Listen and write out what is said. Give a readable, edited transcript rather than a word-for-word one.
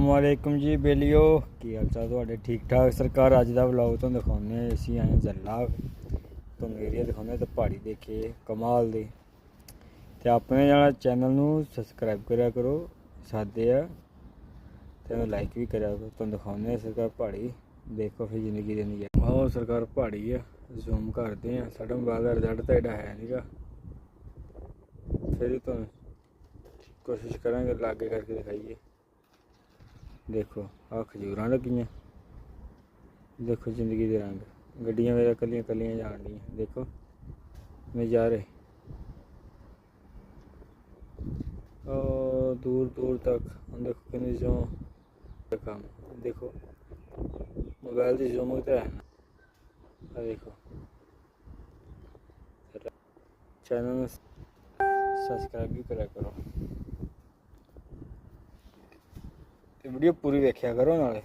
अस्सलामुअलैकुम जी बेलियो की हाल चाल तुहाडे ठीक ठाक सरकार। अज का व्लॉग तो दिखाने असी आए जल्ला तो एरिया दिखाने तो पहाड़ी देखे कमाल दे ते अपने जाना चैनल नू सबसक्राइब करा करो सादे आ ते लाइक भी करा करो। तुम दिखाने सरकार पहाड़ी देखो फिर जिंदगी देनी है। आओ सरकार पहाड़ी है जूम करते हैं साढ़ा मोबाइल का रिजल्ट तो एडा है नहीं गा फिर भी तुम कोशिश करेंगे लागे करके दिखाइए। देखो आ खजूर लगियाँ देखो जिंदगी के रंग गड्डियां मेरा कलियां कलियां जान दी देखो नज़ारे दूर दूर तक देखो कि जूम काम देखो मोबाइल की जूम तो है ना। देखो चैनल सब्सक्राइब भी करा करो वीडियो पूरी देखा करो नाले।